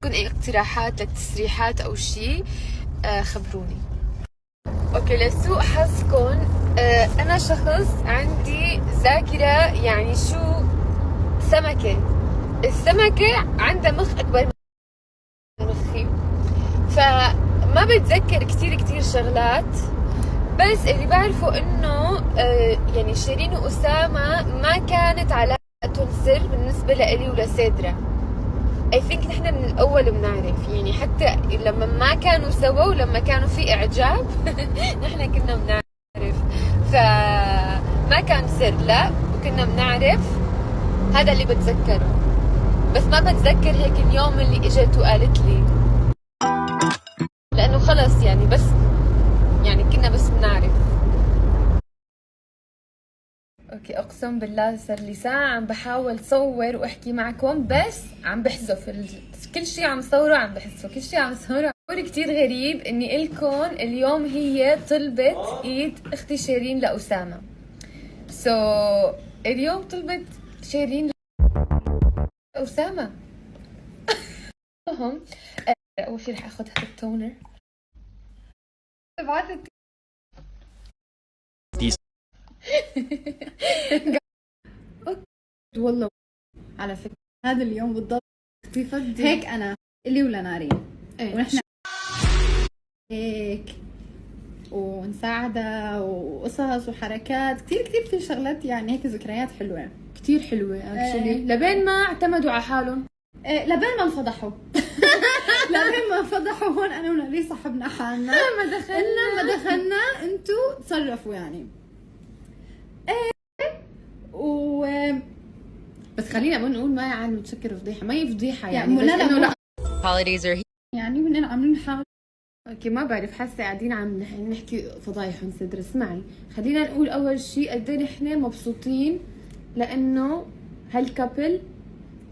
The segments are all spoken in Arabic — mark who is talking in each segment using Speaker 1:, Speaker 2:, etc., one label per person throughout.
Speaker 1: تكون اي اقتراحات للتسريحات او شيء خبروني. اوكي، لسوء حظكم انا شخص عندي ذاكرة يعني شو سمكة. السمكة عندها مخ اكبر من مخي، فما بتذكر كتير شغلات. بس اللي بعرفه انه يعني شيرين وأسامة ما كانت علاقتهم سر بالنسبة لإلي ولسيدرا. I think نحن من الأول بنعرف، يعني حتى لما ما كانوا سوا ولما كانوا في إعجاب نحن كنا بنعرف، فما كان سر، لا، وكنا بنعرف. هذا اللي بتذكره، بس ما بتذكر هيك اليوم اللي اجت وقالت لي، لأنه خلص يعني بس يعني كنا بس بنعرف. اوكي، اقسم بالله صار لي ساعة عم بحاول صور واحكي معكم، بس عم بحذف كل شيء عم صوره، عم بحذفه كل شيء عم صوره. كتير غريب اني الكم اليوم هي طلبت ايد اختي شيرين لأسامة. اليوم طلبت شيرين لأسامة. المهم اول شيء رح اخذ هذا التونر. بعثت
Speaker 2: والله على فكرة هذا اليوم بالضبط هيك أنا اللي ولا نارين ونحن هيك ونساعدها وقصص وحركات كتير في شغلات، يعني هيك ذكريات حلوة
Speaker 1: كتير حلوة اكشلي. لبين ما اعتمدوا على حالهم،
Speaker 2: لبين ما انفضحوا. لبين ما انفضحوا هون انا ونارين صاحبنا حالنا، ما دخلنا انتو تصرفوا يعني.
Speaker 1: بس خلينا نقول ما يعني نسكر فضيحة، ما هي فضيحة
Speaker 2: يعني لا
Speaker 3: holidays are
Speaker 2: يعني بدنا عاملين نحاول.
Speaker 1: اوكي، ما بعرف، حاسة قاعدين عم نحكي فضايح ونصدر. اسمعي، خلينا نقول اول شيء قد ايه نحن مبسوطين لانه هالكابل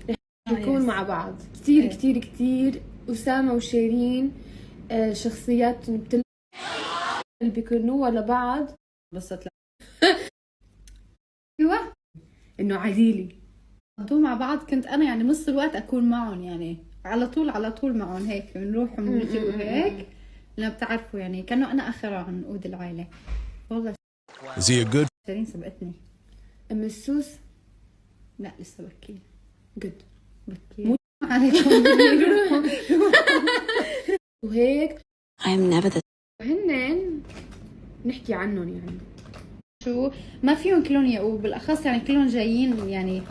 Speaker 1: رح يكون مع بعض. كتير أسامة وشيرين شخصيات بيكونوا لبعض.
Speaker 2: بسط
Speaker 1: ايوه انه عزيلي
Speaker 2: قضوا مع بعض. كنت انا يعني نص الوقت اكون معهم، يعني على طول معهم، هيك بنروح وبنجي وهيك، لما بتعرفوا يعني كانوا انا اخر عنقود العائله. والله شيرين سبقتني.
Speaker 1: ام السوس
Speaker 2: لا لسه بكير.
Speaker 1: جد
Speaker 2: بكير عليكم.
Speaker 1: وهيك
Speaker 3: I'm never the
Speaker 1: هنن نحكي عنهم يعني
Speaker 2: شو ما فيهم كلهم وبالاخص يعني كلهم جايين يعني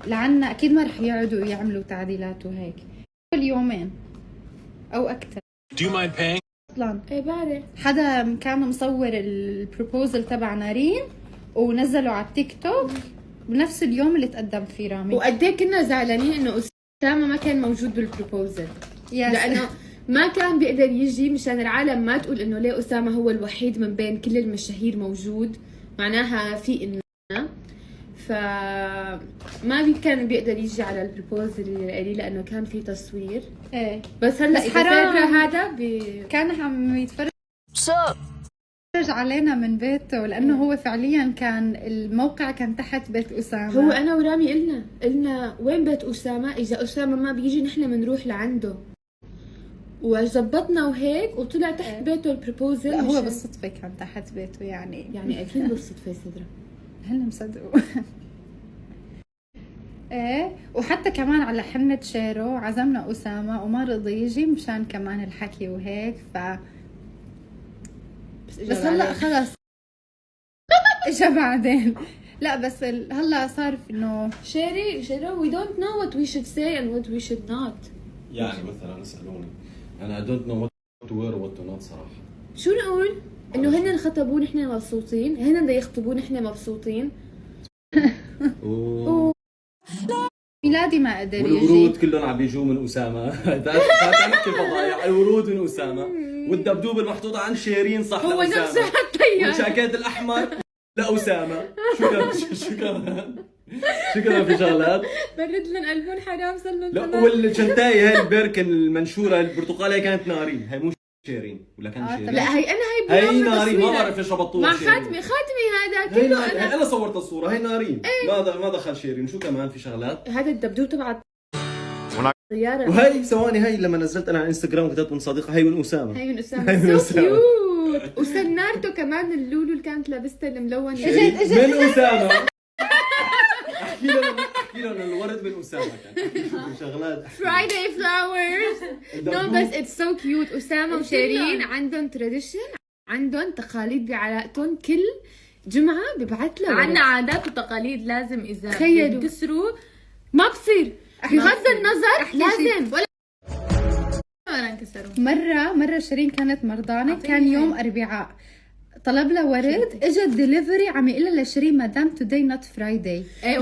Speaker 2: لعنا، اكيد ما رح يقعدوا يعملوا تعديلات وهيك كل يومين او اكثر.
Speaker 4: Do you mind paying؟
Speaker 2: اصلا
Speaker 1: ايه بعرف
Speaker 2: حدا كان مصور البروبوزل تبع نارين ونزلوا على التيك توك بنفس اليوم اللي تقدم فيه رامي.
Speaker 1: وقد ايه كنا زعلانين انه أسامة ما كان موجود بالبروبوزل، لانه ما كان بيقدر يجي مشان العالم ما تقول انه ليه أسامة هو الوحيد من بين كل المشاهير موجود، معناها في إننا. فما كان بيقدر يجي على البروبوزل اللي لانه كان في تصوير.
Speaker 2: ايه
Speaker 1: بس هلا
Speaker 2: بس حرام
Speaker 1: هذا
Speaker 2: كان عم يتفرج علينا من بيته، لانه هو فعليا كان الموقع كان تحت بيت أسامة.
Speaker 1: هو انا ورامي قلنا وين بيت أسامة، اذا أسامة ما بيجي نحن بنروح لعنده، وزبطنا وهيك وطلع تحت بيته البروبوزل.
Speaker 2: لا هو بالصدفة كان تحت بيته يعني
Speaker 1: اكيد بالصدفة صدرة.
Speaker 2: هن مصدقوا. ايه وحتى كمان على حنة شيرو عزمنا أسامة وما رضي يجي مشان كمان الحكي وهيك. بس هلا خلص اجا بعدين. لا بس هلا صار انه
Speaker 1: شيري we don't know what we should say and what we should not.
Speaker 4: يعني مثلا اسألوني أنا I don't know what to wear or what to not صراحة.
Speaker 1: شو نقول؟ إنه هن خطبوا نحن مبسوطين، هن بده يخطبوا نحن مبسوطين.
Speaker 2: ميلادي ما قدر يجي،
Speaker 4: والورود كلهم عم بيجوا من أسامة. نحكي فضايح. الورود من أسامة والدبدوب المحطوطة عن شيرين صح
Speaker 1: هو
Speaker 4: لأسامة.
Speaker 1: نفسه حتى
Speaker 4: والجاكيت الأحمر لأسامة. شو كمان في شغلات
Speaker 1: برد لهم قلبهم حرام صار لهم.
Speaker 4: لا والشنتاية هاي البركن المنشورة البرتقالية كانت نارين، هي مو شيرين ولا كان شيرين؟
Speaker 1: لا هي انا
Speaker 4: هي نارين، ما بعرف ايش ربطوها
Speaker 1: مع خاتمي هذا
Speaker 4: هي
Speaker 1: كله
Speaker 4: نارين. انا صورت الصورة، هي نارين.
Speaker 1: ايه؟
Speaker 4: ما دخل شيرين. شو كمان في شغلات؟
Speaker 1: هذا الدبدوب تبع طيارة.
Speaker 4: وهي ثواني، هي لما نزلت انا على انستغرام كتبت من صديقه، هي من اسامه.
Speaker 1: هي من
Speaker 4: هي
Speaker 1: اسامه.
Speaker 4: من
Speaker 1: سو
Speaker 4: أسامة.
Speaker 1: كيوت. وسنارته كمان اللولو اللي كانت لابستها الملون.
Speaker 4: من اسامه. احكي لهم الورد من اسامه كان شغلات.
Speaker 1: فرايداي فلاورز. نو بس اتس سو كيوت. اسامه وشيرين عندهم تراديشن، عندهم تقاليد بعلاقتهم. كل جمعه ببعث له
Speaker 5: عنا عادات وتقاليد لازم اذا
Speaker 1: تخيلوا.
Speaker 5: بتكسروا
Speaker 1: ما بصير بغض النظر لازم.
Speaker 5: ولا انكسروا.
Speaker 2: مرة شيرين كانت مرضانة، كان يوم أربعاء، طلب لها ورد، اجى الدليفري عم يقول لها لشيرين مدام توداي نوت فرايداي.
Speaker 1: يا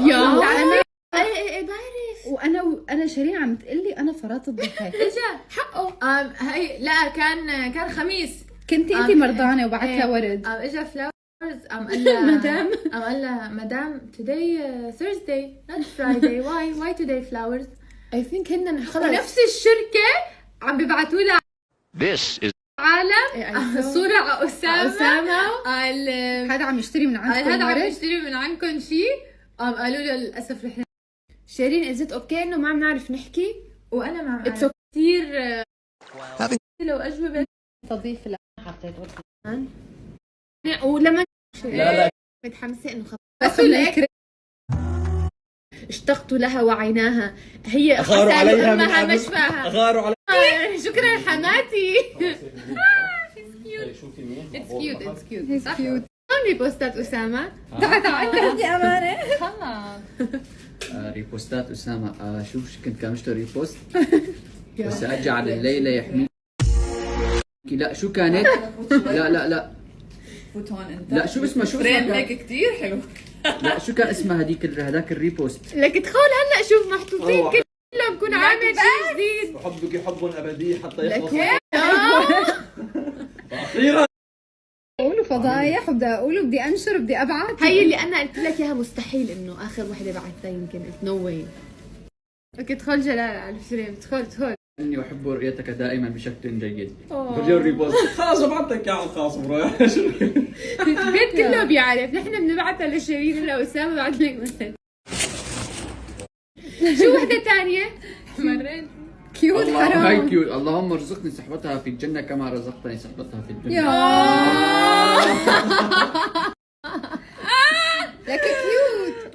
Speaker 5: ايه بعرف.
Speaker 2: وانا شيرين عم تقول لي انا فرطت ضحك.
Speaker 5: اجا حقه. هي لا كان خميس.
Speaker 2: كنتي انت مرضانة وبعت لها ورد.
Speaker 5: اجا فلاورز قال لها
Speaker 2: مدام.
Speaker 5: قال لها مدام today Thursday not Friday why today flowers.
Speaker 1: اي ثينك هن خلص
Speaker 5: ونفس الشركة عم بيبعتوا لها
Speaker 6: This is
Speaker 5: عالم صورة على أسامة.
Speaker 2: هذا عم يشتري من عندكم
Speaker 5: هذا عم
Speaker 2: ورد؟
Speaker 5: يشتري من عندكم شيء. قالوا له للأسف رح.
Speaker 1: شيرين ازت اوكي انه ما عم نعرف نحكي.
Speaker 5: وأنا ما
Speaker 1: It's
Speaker 5: بعرف كثير لو أجوبة
Speaker 2: تضيف لها.
Speaker 1: ولما
Speaker 4: لا
Speaker 1: متحمسه انه خلص
Speaker 2: بس هيك
Speaker 1: اشتقت لها وعيناها. هي
Speaker 4: اغاروا
Speaker 1: حسن
Speaker 4: عليها من
Speaker 1: امها
Speaker 4: قبل.
Speaker 1: مشفاها.
Speaker 4: اغاروا عليها.
Speaker 1: شكرا حماتي.
Speaker 5: It's cute it's cute.
Speaker 2: هيز كيوت.
Speaker 1: هون بوستات اسامه.
Speaker 2: تعال يا امانه.
Speaker 5: خلص.
Speaker 7: ريبوستات أسامة. شوف كنت كان مشتري ريبوست بس أرجع على الليلة يحميك. لا شو كانت؟ لا
Speaker 5: فوت هون انت.
Speaker 7: لا شو اسمها
Speaker 5: فريم
Speaker 7: كان؟
Speaker 5: هيك كثير حلو.
Speaker 7: لا شو كان اسمها هذاك الريبوست؟
Speaker 1: لك ادخل هلا شوف محطوطين
Speaker 4: روح.
Speaker 1: كلهم بكون عامل شيء جديد.
Speaker 4: بحبك حب ابدي حتى يخلص.
Speaker 1: لك
Speaker 4: اخيرا
Speaker 2: اقول فضايح وبدي اقول بدي انشر بدي ابعث.
Speaker 1: هي اللي انا قلت لك اياها مستحيل انه اخر وحده بعثتها يمكن. نو واي. لك ادخل جلال على الفريم. ادخل
Speaker 7: إني أحب رؤيتك دائما بشكل جيد.
Speaker 4: برجع الريبوست. خلاص بعت لك اياه على الخاص برو.
Speaker 1: البيت كله بيعرف. نحن بنبعتها لشيرين الا اسامه بعد لك مسج. شو وحده ثانيه؟
Speaker 5: مريت.
Speaker 2: كيوت
Speaker 7: الله هاي
Speaker 2: حرام.
Speaker 7: كيوت. اللهم ارزقني صحبتها في الجنة كما رزقتني صحبتها في الدنيا.
Speaker 2: يا لك كيوت.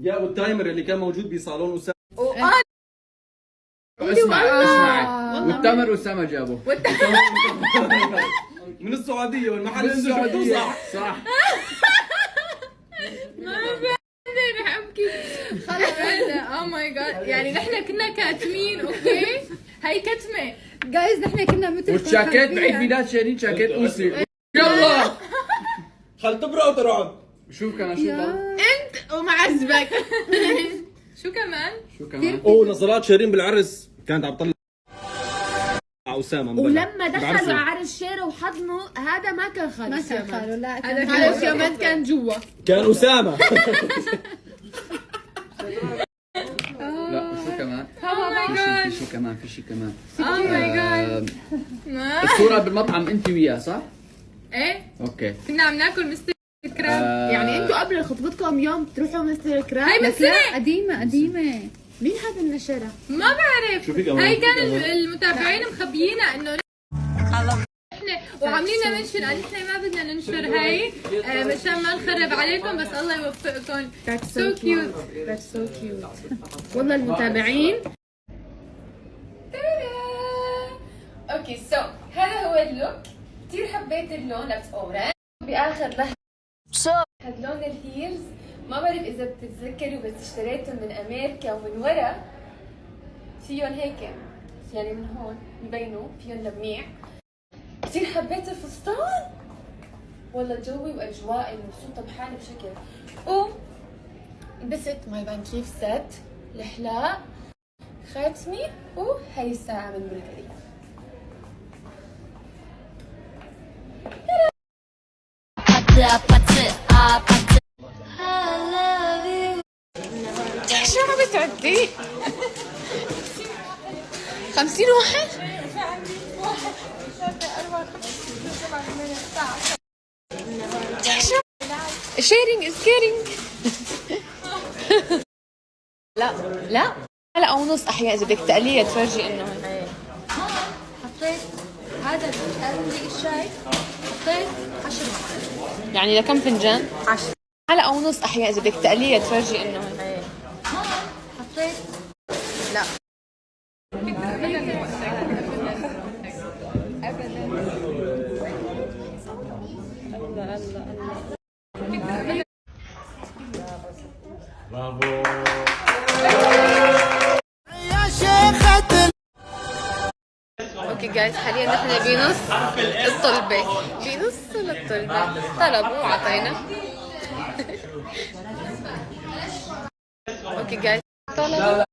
Speaker 4: يا والتايمر اللي كان موجود بصالون اسامه.
Speaker 7: اسمعي والتمر أسامة جابه
Speaker 4: من السعوديه والمحل
Speaker 7: من
Speaker 4: اللي شفته
Speaker 7: السعودية.
Speaker 4: صح.
Speaker 5: رح ابكي. خلص او ماي جاد. يعني نحن كنا كاتمين اوكي. هي كتمه.
Speaker 2: جايز نحن كنا مثل
Speaker 7: والشاكيت بعيد ميلاد شيرين شاكيت أوسي. يلا
Speaker 4: خل تبرأ وترعد.
Speaker 7: شوف كمان شو ضل.
Speaker 1: ومعذبك.
Speaker 5: شو كمان؟
Speaker 7: شو كمان؟
Speaker 4: نظرات شيرين بالعرس كانت عم تطلع اسامه مبلا.
Speaker 1: ولما دخلوا على الشارع وحضنوا هذا ما كان خالص.
Speaker 2: ما كان خاله. لا
Speaker 5: هذا
Speaker 2: كان
Speaker 5: خلص يومين كان جوا.
Speaker 4: كان اسامه.
Speaker 7: لا وشو كمان؟ في شيء كمان في شيء كمان.
Speaker 5: او ماي جاد.
Speaker 7: الصورة بالمطعم أنت وياه صح؟
Speaker 5: ايه
Speaker 7: أوكي.
Speaker 5: كنا عم ناكل مستر كراب.
Speaker 1: يعني انتوا قبل خطبتكم يوم تروحوا مستر كراب.
Speaker 5: هي من
Speaker 2: لا
Speaker 5: سنة.
Speaker 2: قديمة.
Speaker 1: مين هذا اللي نشرها؟
Speaker 5: ما بعرف.
Speaker 4: شو في كمان؟
Speaker 5: هي كان المتابعين مخبيينا انه نحن وعاملين منشن. قال نحن ما بدنا ننشر هي مشان ما نخرب عليكم بس الله يوفقكم.
Speaker 1: That's
Speaker 5: So cute.
Speaker 1: That's so cute. والله المتابعين.
Speaker 5: اوكي سو هذا هو اللوك. كثير حبيت اللون. لابس اورنج باخر لحظه. هذا لون الهيلز. ما بعرف اذا بتتذكروا بس اشتريتهم من امريكا ومن ورا فيهم هيك يعني من هون ببينوا فيهم لميع. كثير حبيت الفستان. والله جوي واجوائي مبسوطه بحالي بشكل. لبست ماي بان كيف ست الحلاق خاتمي وهي الساعه من بلغاريا.
Speaker 1: شو عم بتعدي؟ 50 واحد؟ sharing is caring. لا معلقة ونص أحيانا إذا بدك تقليها تفرجي إنه
Speaker 5: حطيت هذا الشاي، حطيت 10 معالق.
Speaker 1: يعني لكم فنجان؟
Speaker 5: 10.
Speaker 1: معلقة ونص أحيانا إذا بدك تقليها تفرجي إنه
Speaker 5: حطيت لا
Speaker 4: برافو.
Speaker 1: اوكي جايز، حاليا نحن بنص الطلبة، بنص الطلبة طلبوا وعطينا. اوكي جايز، طلبوا